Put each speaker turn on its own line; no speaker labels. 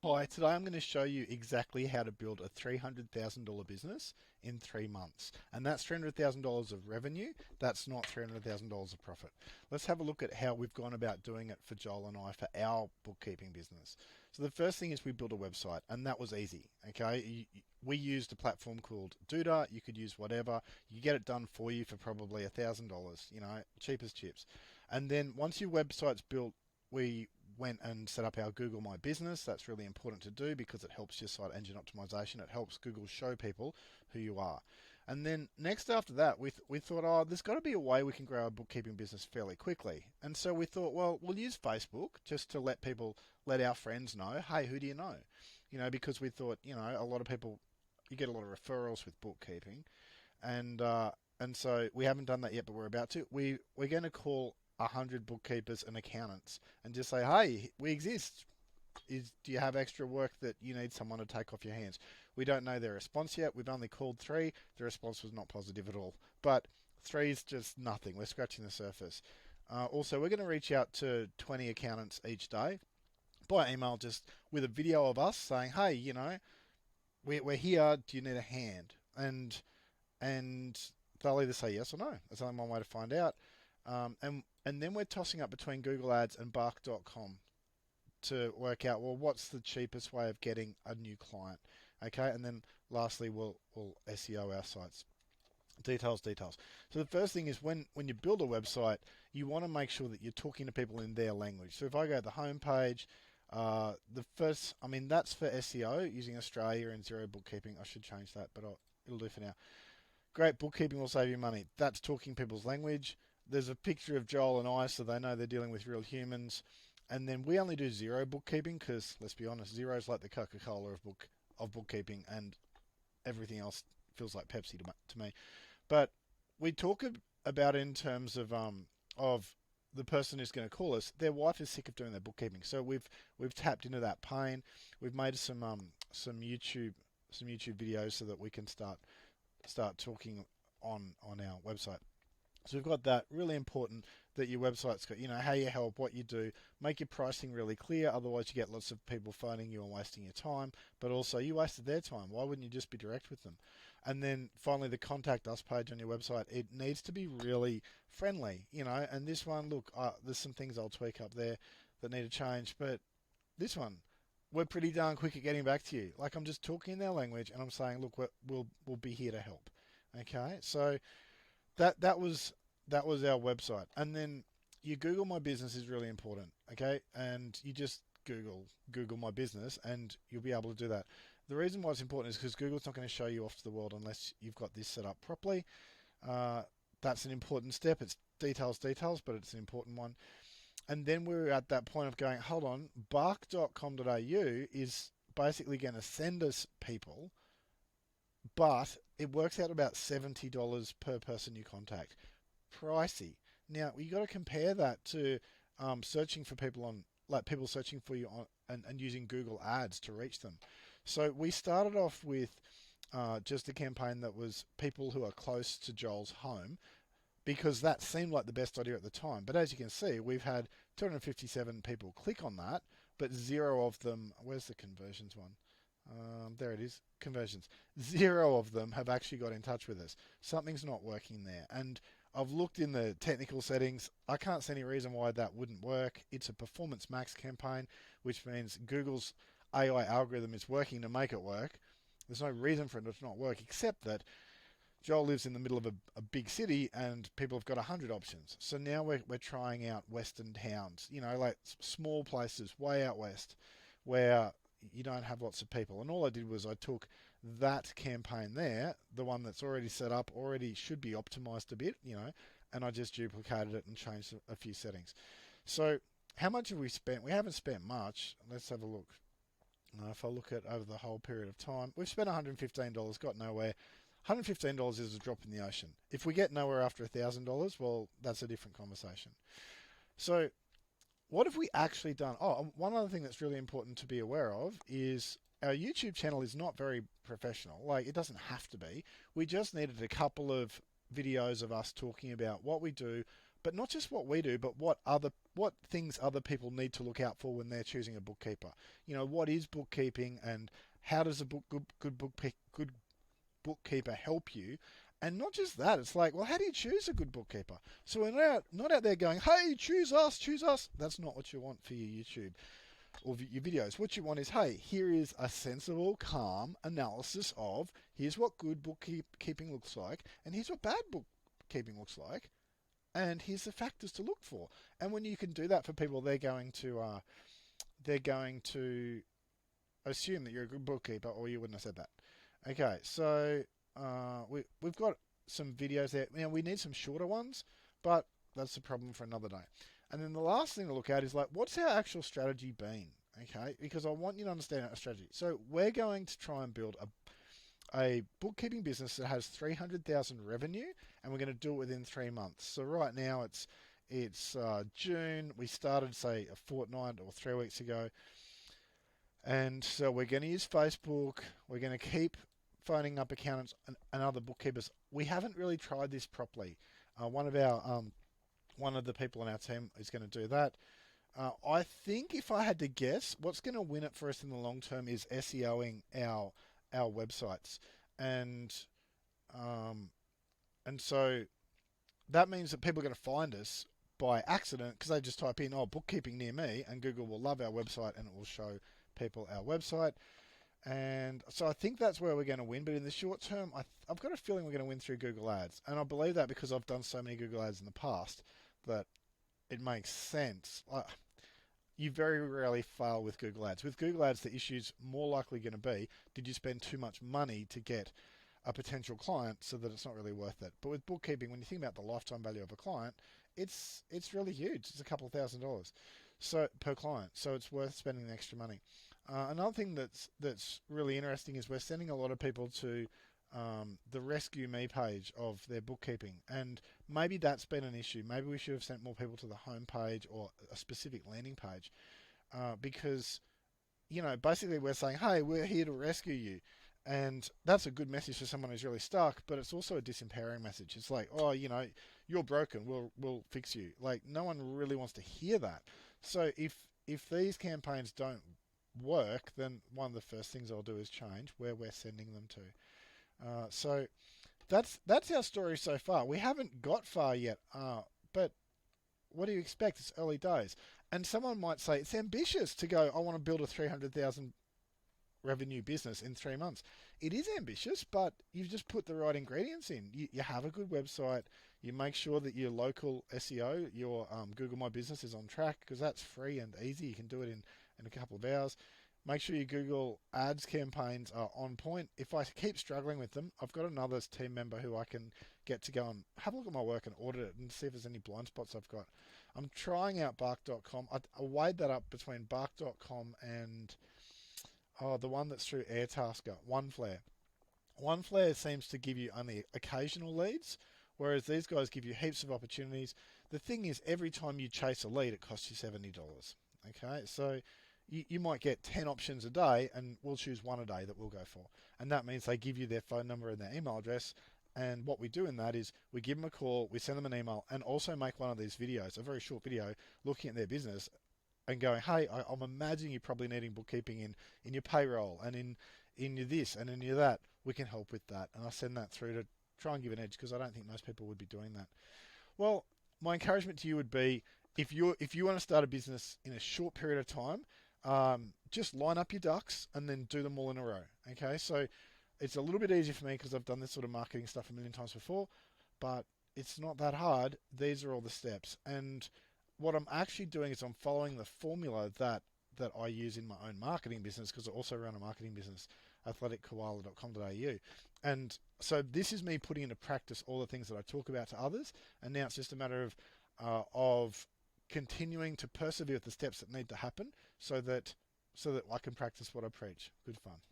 Hi, today I'm going to show you exactly how to build a $300,000 business in 3 months. And that's $300,000 of revenue. That's not $300,000 of profit. Let's have a look at how we've gone about doing it for Joel and I for our bookkeeping business. So the first thing is we built a website, and that was easy. Okay, we used a platform called Duda. You could use whatever. You get it done for you for probably $1,000. Cheap as chips. And then once your website's built, we went and set up our Google My Business. That's really important to do because it helps your site engine optimization. It helps Google show people who you are. And then next after that, we thought, oh, there's got to be a way we can grow our bookkeeping business fairly quickly. And so we thought, well, we'll use Facebook just to let our friends know, hey, who do you know? Because we thought, a lot of people, you get a lot of referrals with bookkeeping. And so we haven't done that yet, but we're about to. We're going to call 100 bookkeepers and accountants and just say, hey, we exist. Do you have extra work that you need someone to take off your hands? We don't know their response yet. We've only called 3. The response was not positive at all. But 3 is just nothing. We're scratching the surface. Also, we're going to reach out to 20 accountants each day by email, just with a video of us saying, hey, we're here. Do you need a hand? And they'll either say yes or no. That's only one way to find out. And then we're tossing up between Google Ads and Bark.com to work out, well, what's the cheapest way of getting a new client? Okay, and then lastly, we'll SEO our sites. Details. So the first thing is when you build a website, you want to make sure that you're talking to people in their language. So if I go to the home page, that's for SEO using Australia and Zero Bookkeeping. I should change that, but it'll do for now. Great bookkeeping will save you money. That's talking people's language. There's a picture of Joel and I, so they know they're dealing with real humans. And then we only do Zero bookkeeping because, let's be honest, Zero is like the Coca-Cola of bookkeeping, and everything else feels like Pepsi to me. But we talk about it in terms of the person who's going to call us. Their wife is sick of doing their bookkeeping, so we've tapped into that pain. We've made some YouTube videos so that we can start talking on our website. So we've got that. Really important that your website's got, how you help, what you do. Make your pricing really clear, otherwise you get lots of people phoning you and wasting your time, but also you wasted their time. Why wouldn't you just be direct with them? And then finally, the contact us page on your website, it needs to be really friendly, and this one, look, there's some things I'll tweak up there that need to change, but this one, we're pretty darn quick at getting back to you. Like, I'm just talking their language and I'm saying, look, we'll be here to help. Okay, so that was our website, and then your Google My Business is really important. Okay, and you just Google My Business, and you'll be able to do that. The reason why it's important is because Google's not going to show you off to the world unless you've got this set up properly. That's an important step. It's details, but it's an important one. And then we're at that point of going, hold on, bark.com.au is basically going to send us people, but it works out about $70 per person you contact. Pricey. Now you got to compare that to searching for people people searching for you and using Google Ads to reach them. So we started off with just a campaign that was people who are close to Joel's home, because that seemed like the best idea at the time. But as you can see, we've had 257 people click on that, but 0 of them, where's the conversions one? There it is, conversions. 0 of them have actually got in touch with us. Something's not working there. And I've looked in the technical settings. I can't see any reason why that wouldn't work. It's a performance max campaign, which means Google's AI algorithm is working to make it work. There's no reason for it to not work, except that Joel lives in the middle of a big city and people have got 100 options. So now we're trying out western towns, like small places way out west where you don't have lots of people. And all I did was I took that campaign there, the one that's already set up, already should be optimized a bit, and I just duplicated it and changed a few settings. So how much have we spent? We haven't spent much. Let's have a look. If I look at over the whole period of time, we've spent $115, got nowhere. $115 is a drop in the ocean. If we get nowhere after $1,000, well, that's a different conversation. So what have we actually done? Oh, one other thing that's really important to be aware of is our YouTube channel is not very professional. Like, it doesn't have to be. We just needed a couple of videos of us talking about what we do, but not just what we do, but what things other people need to look out for when they're choosing a bookkeeper. You know, what is bookkeeping, and how does a good bookkeeper help you? And not just that, it's like, well, how do you choose a good bookkeeper? So we're not out there going, hey, choose us, choose us. That's not what you want for your YouTube or your videos. What you want is, hey, here is a sensible, calm analysis of here's what good bookkeeping looks like, and here's what bad bookkeeping looks like, and here's the factors to look for. And when you can do that for people, they're going to assume that you're a good bookkeeper, or you wouldn't have said that. Okay, so we've got some videos there. Now, we need some shorter ones, but that's the problem for another day. And then the last thing to look at is like, what's our actual strategy been? Okay, because I want you to understand our strategy. So we're going to try and build a bookkeeping business that has 300,000 revenue, and we're going to do it within 3 months. So right now it's June. We started, say, a fortnight or 3 weeks ago. And so we're going to use Facebook. We're going to keep phoning up accountants and other bookkeepers. We haven't really tried this properly. One of the people on our team is going to do that. I think if I had to guess, what's going to win it for us in the long term is SEOing our websites, and so that means that people are going to find us by accident because they just type in, oh, bookkeeping near me, and Google will love our website and it will show people our website. And so I think that's where we're going to win. But in the short term, I've got a feeling we're going to win through Google Ads. And I believe that because I've done so many Google Ads in the past that it makes sense. You very rarely fail with Google Ads. With Google Ads, the issue's more likely going to be, did you spend too much money to get a potential client so that it's not really worth it? But with bookkeeping, when you think about the lifetime value of a client, it's really huge. It's a couple of $1,000s per client. So it's worth spending the extra money. Another thing that's really interesting is we're sending a lot of people to the Rescue Me page of their bookkeeping, and maybe that's been an issue. Maybe we should have sent more people to the home page or a specific landing page, because basically we're saying, hey, we're here to rescue you, and that's a good message for someone who's really stuck, but it's also a disempowering message. It's like, oh, you're broken, we'll fix you. Like, no one really wants to hear that. So if these campaigns don't work, then one of the first things I'll do is change where we're sending them to. So that's our story so far. We haven't got far yet, but what do you expect? It's early days. And someone might say it's ambitious to go, I want to build a 300,000 revenue business in 3 months. It is ambitious, but you've just put the right ingredients in. You have a good website. You make sure that your local SEO, your Google My Business is on track, because that's free and easy. You can do it in a couple of hours. Make sure your Google Ads campaigns are on point. If I keep struggling with them, I've got another team member who I can get to go and have a look at my work and audit it and see if there's any blind spots I've got. I'm trying out Bark.com. I weighed that up between Bark.com and the one that's through Airtasker, OneFlare. OneFlare seems to give you only occasional leads, whereas these guys give you heaps of opportunities. The thing is, every time you chase a lead, it costs you $70. Okay, so you might get 10 options a day, and we'll choose one a day that we'll go for. And that means they give you their phone number and their email address. And what we do in that is we give them a call, we send them an email, and also make one of these videos, a very short video, looking at their business and going, hey, I'm imagining you're probably needing bookkeeping in your payroll and in your this and in your that. We can help with that. And I send that through to try and give an edge, because I don't think most people would be doing that. Well, my encouragement to you would be, if you want to start a business in a short period of time, just line up your ducks and then do them all in a row. Okay, so it's a little bit easier for me because I've done this sort of marketing stuff a million times before, but it's not that hard. These are all the steps. And what I'm actually doing is I'm following the formula that I use in my own marketing business, because I also run a marketing business, athletickoala.com.au. And so this is me putting into practice all the things that I talk about to others. And now it's just a matter of continuing to persevere with the steps that need to happen so that I can practice what I preach. Good fun.